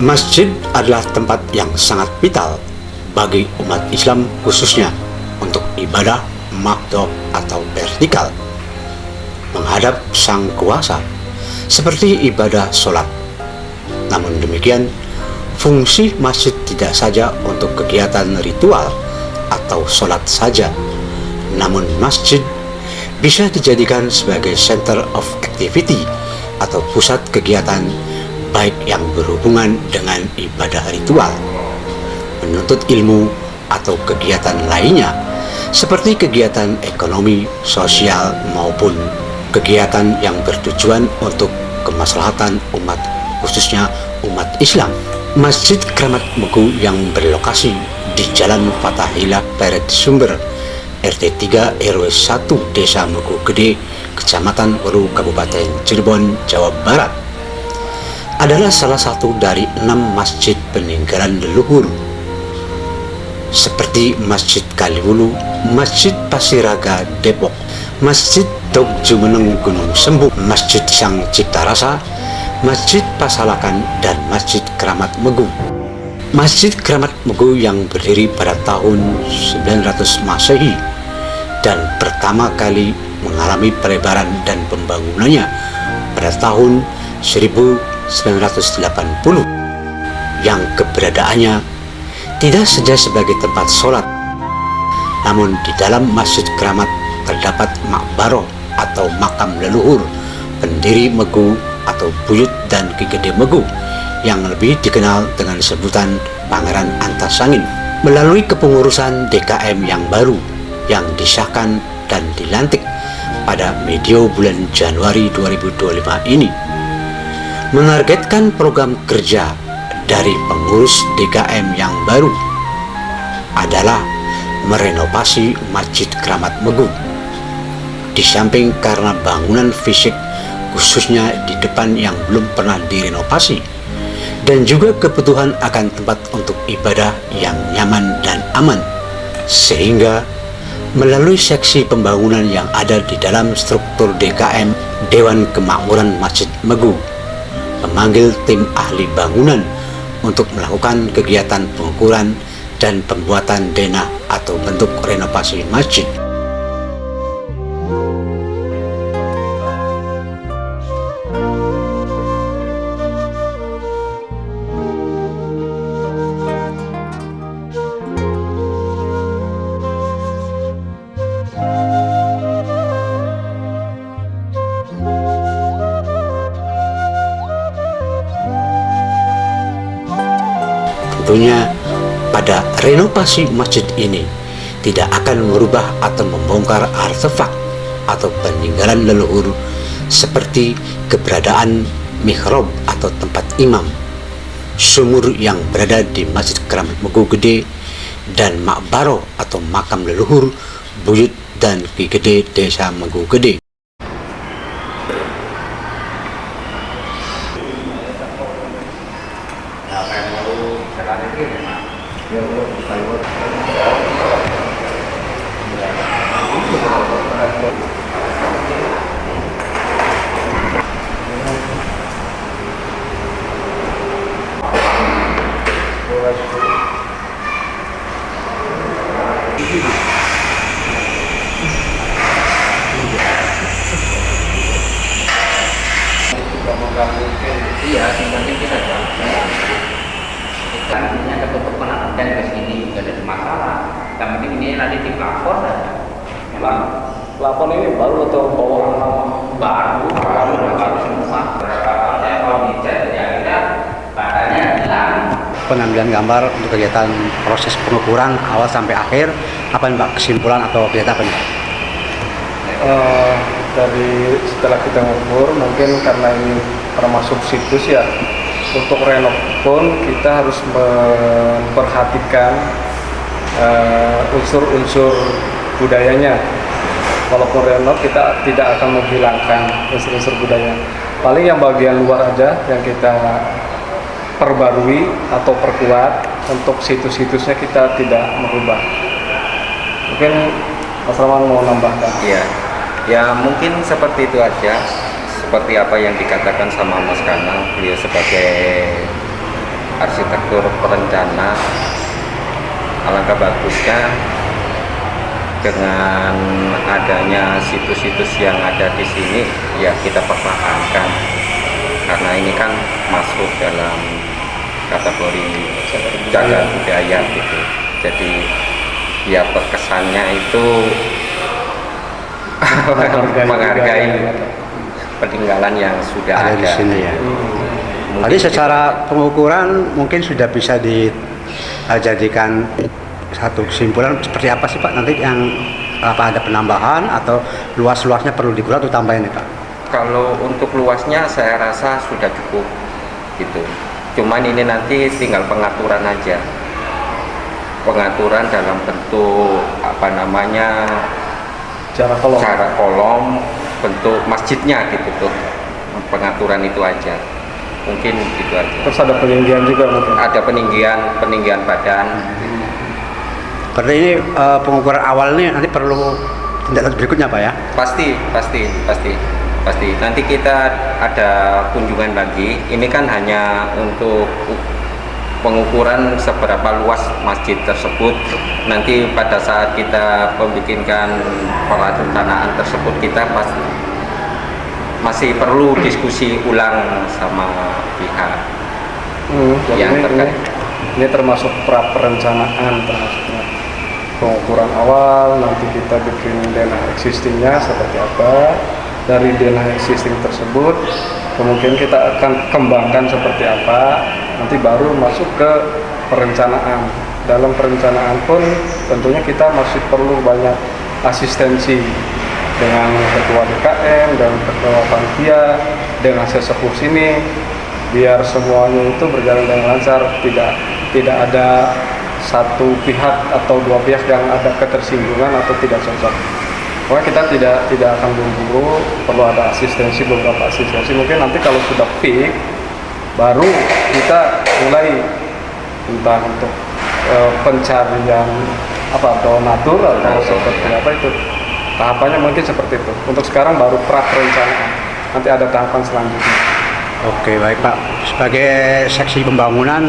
Masjid adalah tempat yang sangat vital bagi umat Islam, khususnya untuk ibadah makdoh atau vertikal menghadap Sang Kuasa seperti ibadah sholat. Namun demikian, fungsi masjid tidak saja untuk kegiatan ritual atau sholat saja, namun masjid bisa dijadikan sebagai center of activity atau pusat kegiatan baik yang berhubungan dengan ibadah ritual, menuntut ilmu, atau kegiatan lainnya seperti kegiatan ekonomi, sosial, maupun kegiatan yang bertujuan untuk kemaslahatan umat, khususnya umat Islam. Masjid Kramat Megu yang berlokasi di Jalan Fathahillah Peret Sumber, RT 3 RW 1 Desa Megu Gede, Kecamatan Weru, Kabupaten Cirebon, Jawa Barat, adalah salah satu dari 6 masjid peninggalan leluhur seperti Masjid Kaliwulu, Masjid Pasiraga Depok, Masjid Tok Jumeneng Gunung Sembu, Masjid Sang Cipta Rasa, Masjid Pasalakan, dan Masjid Kramat Megu. Masjid Kramat Megu yang berdiri pada tahun 900 Masehi dan pertama kali mengalami pelebaran dan pembangunannya pada tahun 1980, yang keberadaannya tidak saja sebagai tempat sholat, namun di dalam Masjid Kramat terdapat makbaroh atau makam leluhur pendiri Megu atau Buyut dan Ki Gede Megu yang lebih dikenal dengan sebutan Pangeran Antasangin. Melalui kepengurusan DKM yang baru yang disahkan dan dilantik pada medio bulan Januari 2025 ini, menargetkan program kerja dari pengurus DKM yang baru adalah merenovasi Masjid Kramat Megu. Di samping karena bangunan fisik khususnya di depan yang belum pernah direnovasi, dan juga kebutuhan akan tempat untuk ibadah yang nyaman dan aman, sehingga melalui seksi pembangunan yang ada di dalam struktur DKM Dewan Kemakmuran Masjid Megu memanggil tim ahli bangunan untuk melakukan kegiatan pengukuran dan pembuatan denah atau bentuk renovasi masjid. Tentunya pada renovasi masjid ini tidak akan merubah atau membongkar artefak atau peninggalan leluhur seperti keberadaan mihrab atau tempat imam, sumur yang berada di Masjid Kramat Megu Gede, dan makbaroh atau makam leluhur Buyut dan Ki Gede Desa Megu Gede. Iya, tinggalnya kita Karena ketutup penanganan dan ke sini nggak ada masalah. Yang penting ini nanti di plafon saja. Plafon ini baru atau bawaan lama? Baru semua. Saya kalau dicat ya kita badannya hilang. Pengambilan gambar untuk kegiatan proses pengukuran awal sampai akhir, apa nih Pak kesimpulan atau kegiatan apa nih? Dari setelah kita ngukur, mungkin karena ini termasuk situs ya, untuk renov pun kita harus memperhatikan unsur-unsur budayanya. Walaupun renov kita tidak akan menghilangkan unsur-unsur budaya. Paling yang bagian luar aja yang kita perbarui atau perkuat, untuk situs-situsnya kita tidak merubah. Mungkin Mas Rahman mau nambahkan? Iya, ya mungkin seperti itu aja. Seperti apa yang dikatakan sama Mas Kanang, beliau sebagai arsitektur perencana, alangkah bagusnya dengan adanya situs-situs yang ada di sini ya kita pertahankan, karena ini kan masuk dalam kategori cagar budaya gitu. Jadi ya berkesannya itu menghargai peninggalan yang sudah ada di sini ya. Tadi secara pengukuran mungkin sudah bisa dijadikan satu kesimpulan seperti apa sih Pak nanti yang apa ada penambahan atau luas-luasnya perlu dikurangi atau tambahin nih Pak? Kalau untuk luasnya saya rasa sudah cukup gitu. Cuman ini nanti tinggal pengaturan aja. Pengaturan dalam bentuk apa namanya? Cara kolom, bentuk masjidnya gitu tuh. Pengaturan itu aja. Mungkin gitu aja. Terus ada peninggian juga mungkin. Ada peninggian badan. Berarti ini pengukuran awal ini nanti perlu tindak lanjut berikutnya Pak ya? Pasti. Nanti kita ada kunjungan lagi. Ini kan hanya untuk pengukuran seberapa luas masjid tersebut. Nanti pada saat kita membikinkan perencanaan tersebut kita masih perlu diskusi ulang sama pihak yang terkait. Ini termasuk pra perencanaan, termasuknya pengukuran awal. Nanti kita bikin denah existingnya seperti apa. Dari denah existing tersebut kemungkinan kita akan kembangkan seperti apa. Nanti baru masuk ke perencanaan. Dalam perencanaan pun tentunya kita masih perlu banyak asistensi dengan ketua DKM dan ketua panitia, dengan sesepuh sini, biar semuanya itu berjalan dengan lancar, tidak ada satu pihak atau dua pihak yang ada ketersinggungan atau tidak cocok. Pokoknya kita tidak akan buru-buru, perlu ada beberapa asistensi. Mungkin nanti kalau sudah fix, baru kita mulai entah untuk pencarian donatur atau seperti apa itu. Tahapannya mungkin seperti itu. Untuk sekarang baru pra perencanaan. Nanti ada tahapan selanjutnya. Oke baik Pak. Sebagai seksi pembangunan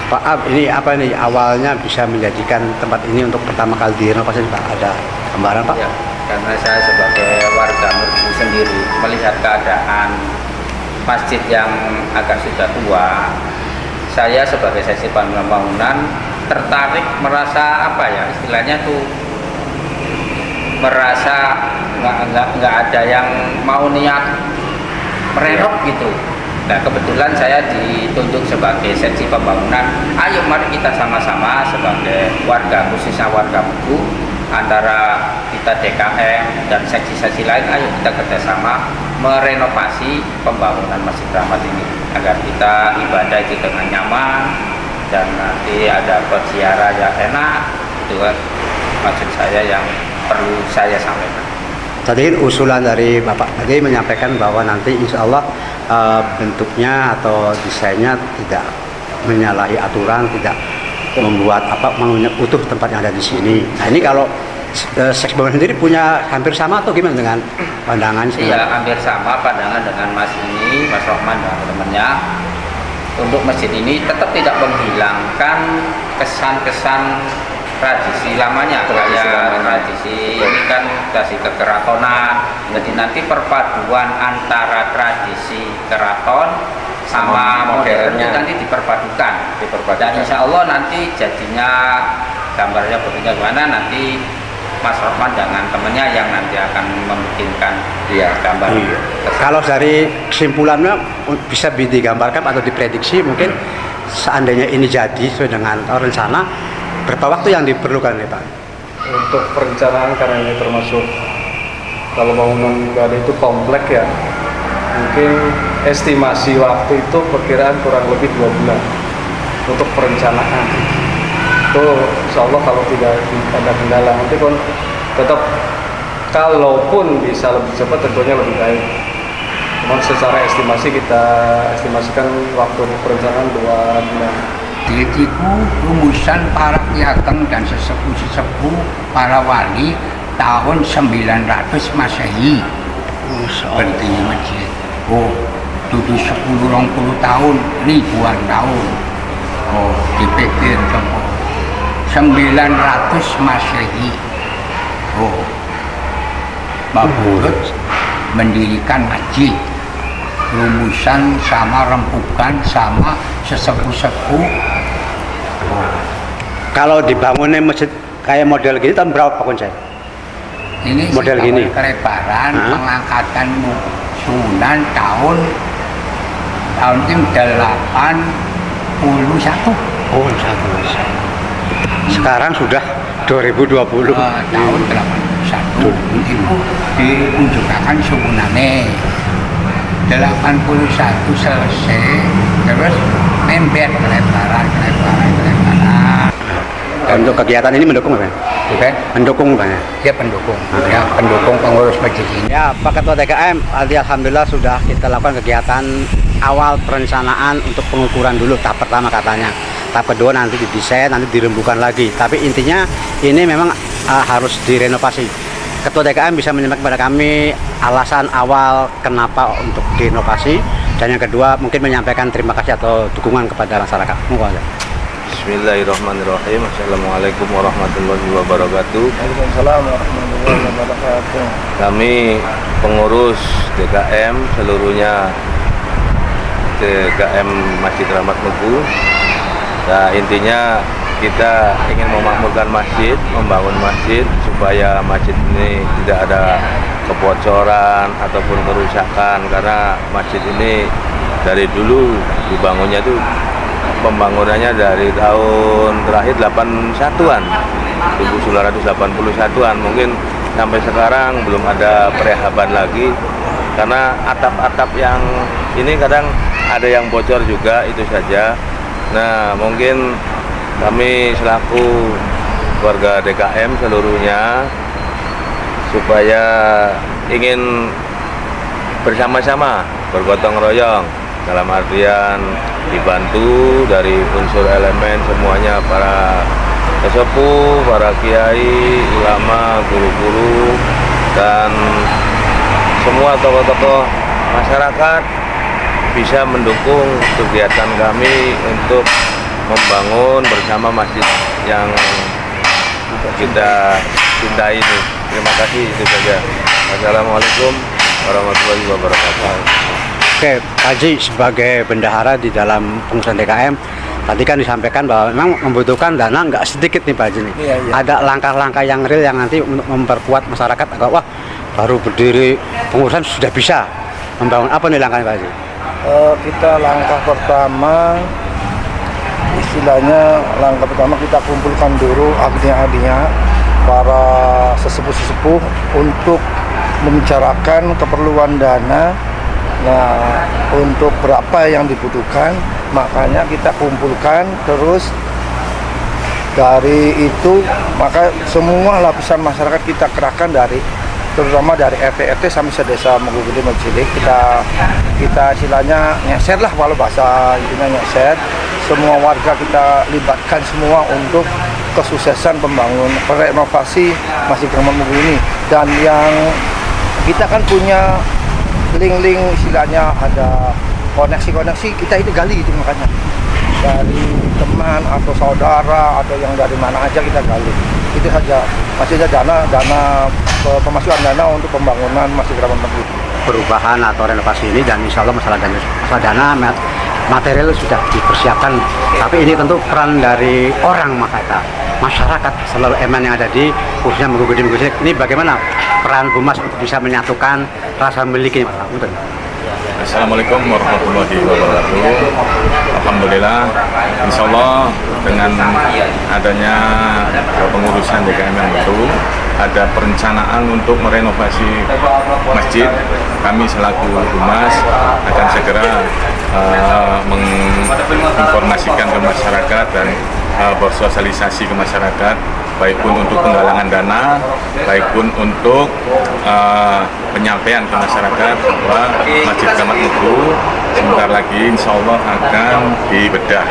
Pak Ab, ini apa nih awalnya bisa menjadikan tempat ini untuk pertama kali direnovasi Pak? Ada gambaran Pak? Ya, karena saya sebagai warga Merdu sendiri melihat keadaan masjid yang agak sudah tua, saya sebagai seksi pembangunan tertarik merasa istilahnya tuh merasa nggak ada yang mau niat merenov gitu. Nah kebetulan saya ditunjuk sebagai seksi pembangunan. Ayo mari kita sama-sama sebagai warga, khususnya warga Merdu, antara kita DKM dan seksi-seksi lain, ayo kita kerjasama merenovasi pembangunan Masjid Rahmat ini agar kita ibadah itu dengan nyaman dan nanti ada berziarah yang enak. Itu kan maksud saya yang perlu saya sampaikan. Tadi usulan dari Bapak tadi menyampaikan bahwa nanti insya Allah bentuknya atau desainnya tidak menyalahi aturan, tidak membuat utuh tempat yang ada di sini. Nah ini kalau seks bangunan sendiri punya hampir sama atau gimana dengan pandangan sih? Iya hampir sama pandangan dengan Mas Rohman dan temannya. Untuk masjid ini tetap tidak menghilangkan kesan-kesan tradisi lamanya, tradisi ini kan tradisi kekeratonan. Jadi nanti perpaduan antara tradisi keraton sama modern itu nanti diperpadukan. Dan insya Allah nanti jadinya gambarnya bentuknya gimana nanti Mas Rohman dengan temennya yang nanti akan membikinkan gambar. Kalau dari kesimpulannya bisa digambarkan atau diprediksi mungkin seandainya ini jadi sesuai dengan rencana, berapa waktu yang diperlukan nih Pak? Untuk perencanaan karena ini termasuk kalau bangunan gada itu komplek ya, mungkin estimasi waktu itu perkiraan kurang lebih 2 bulan untuk perencanaan. Itu insya Allah kalau tidak ada kendala nanti pun tetap kalaupun bisa lebih cepat tentunya lebih baik. Cuman secara estimasi kita estimasikan waktu perencanaan 2 bulan. Itu rumusan para kiageng dan sesepuh-sesepuh para wali tahun 900 Masehi. Berdiri masjid. Duduk 10-20 tahun, ribuan tahun. Oh, dipikir coba. 900 Masehi. Oh, Baburut mendirikan masjid. Rumusan sama rempukan sama sesepuh-sepuh. Kalau dibangunnya masjid kayak model gini tahun berapa Pak Kuncai? Ini Model sih gini? Kelebaran Hah? pengangkatan Sunan tahun itu 81. Oh, satu. Sekarang sudah 2020. Tahun 81 itu diunjukkan Sunane. 81 selesai, terus nembet kelebaran. Untuk kegiatan ini mendukung apa? Bukan? Mendukung Pak. Dia pendukung, ya pendukung pengurus masjid ini. Ya, Pak Ketua TKM, alhamdulillah sudah kita lakukan kegiatan awal perencanaan untuk pengukuran dulu tahap pertama katanya. Tahap kedua nanti didesain, nanti dirembukan lagi. Tapi intinya ini memang harus direnovasi. Ketua TKM bisa menyampaikan kepada kami alasan awal kenapa untuk direnovasi, dan yang kedua mungkin menyampaikan terima kasih atau dukungan kepada masyarakat. Mohon aja. Bismillahirrahmanirrahim. Assalamualaikum warahmatullahi wabarakatuh. Waalaikumsalam warahmatullahi wabarakatuh. Kami pengurus DKM seluruhnya DKM Masjid Rahmat Mugu. Nah, intinya kita ingin memakmurkan masjid, membangun masjid supaya masjid ini tidak ada kebocoran ataupun kerusakan, karena masjid ini dari dulu dibangunnya itu pembangunannya dari tahun terakhir 81-an 1981-an, mungkin sampai sekarang belum ada perehaban lagi karena atap-atap yang ini kadang ada yang bocor juga, itu saja. Nah, mungkin kami selaku warga DKM seluruhnya supaya ingin bersama-sama bergotong royong dalam artian dibantu dari unsur elemen semuanya, para sesepuh, para kiai, ulama, guru-guru, dan semua tokoh-tokoh masyarakat bisa mendukung kegiatan kami untuk membangun bersama masjid yang kita cintai ini. Terima kasih, itu saja. Assalamualaikum warahmatullahi wabarakatuh. Oke, Pak Haji sebagai bendahara di dalam pengurusan DKM, tadi kan disampaikan bahwa memang membutuhkan dana nggak sedikit nih Pak Haji nih. Iya. Ada langkah-langkah yang real yang nanti untuk memperkuat masyarakat agar wah baru berdiri pengurusan sudah bisa membangun. Apa nih langkahnya Pak Haji? Kita langkah pertama, istilahnya langkah pertama kita kumpulkan dulu akhirnya para sesepuh-sesepuh untuk membicarakan keperluan dana. Nah, untuk berapa yang dibutuhkan, makanya kita kumpulkan, terus dari itu maka semua lapisan masyarakat kita kerahkan, dari terutama dari RT sampai sedesa Mugu Gede Cilik, kita istilahnya nyeser lah, walau bahasa intinya nyeser. Semua warga kita libatkan semua untuk kesuksesan pembangunan renovasi Masjid Rahmat Mugu ini. Dan yang kita kan punya link-link, istilahnya ada koneksi-koneksi, kita ini gali itu, makanya dari teman atau saudara atau yang dari mana aja kita gali. Itu saja, masih ada dana pemasukan dana untuk pembangunan Masjid Rahmat Mugu. Perubahan atau renovasi ini, dan insya Allah masalah dana material sudah dipersiapkan, tapi ini tentu peran dari orang masyarakat selalu elemen yang ada di khususnya Mugu Gede Cilik. Ini bagaimana peran Bumas untuk bisa menyatukan rasa memiliki Pak? Assalamualaikum warahmatullahi wabarakatuh. Alhamdulillah, insya Allah dengan adanya pengurusan DKM yang baru, ada perencanaan untuk merenovasi masjid. Kami selaku Humas akan segera menginformasikan ke masyarakat dan bersosialisasi ke masyarakat, baik pun untuk penggalangan dana, baik pun untuk penyampaian ke masyarakat bahwa Masjid Rahmat Mugu sebentar lagi insya Allah akan dibedah,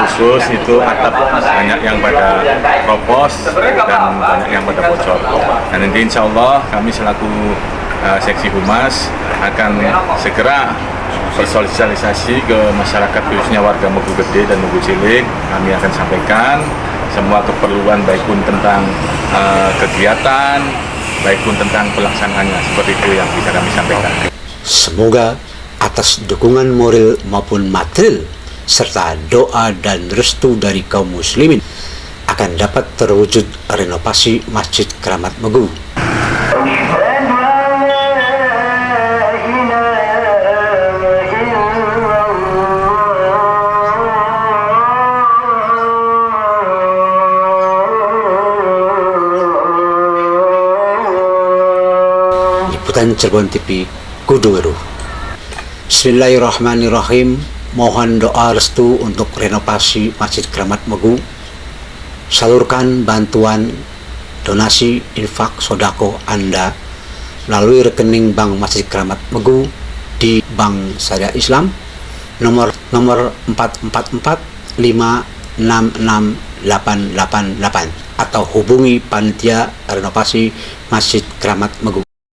khusus itu atap banyak yang pada kropos dan banyak yang pada bocor. Dan nanti insya Allah kami selaku seksi Humas akan segera bersosialisasi ke masyarakat khususnya warga Mugu Gede dan Mugu Cilik. Kami akan sampaikan semua keperluan baik pun tentang kegiatan, baik pun tentang pelaksanaannya, seperti itu yang bisa kami sampaikan. Semoga atas dukungan moral maupun material serta doa dan restu dari kaum muslimin akan dapat terwujud renovasi Masjid Keramat Mugu. Liputan Cirebon TV, Kudu. Bismillahirrahmanirrahim. Mohon doa restu untuk renovasi Masjid Keramat Mugu. Salurkan bantuan, donasi, infak, sodako Anda melalui rekening Bank Masjid Keramat Mugu di Bank Syariah Islam nomor 444566888 atau hubungi panitia renovasi Masjid Keramat Mugu.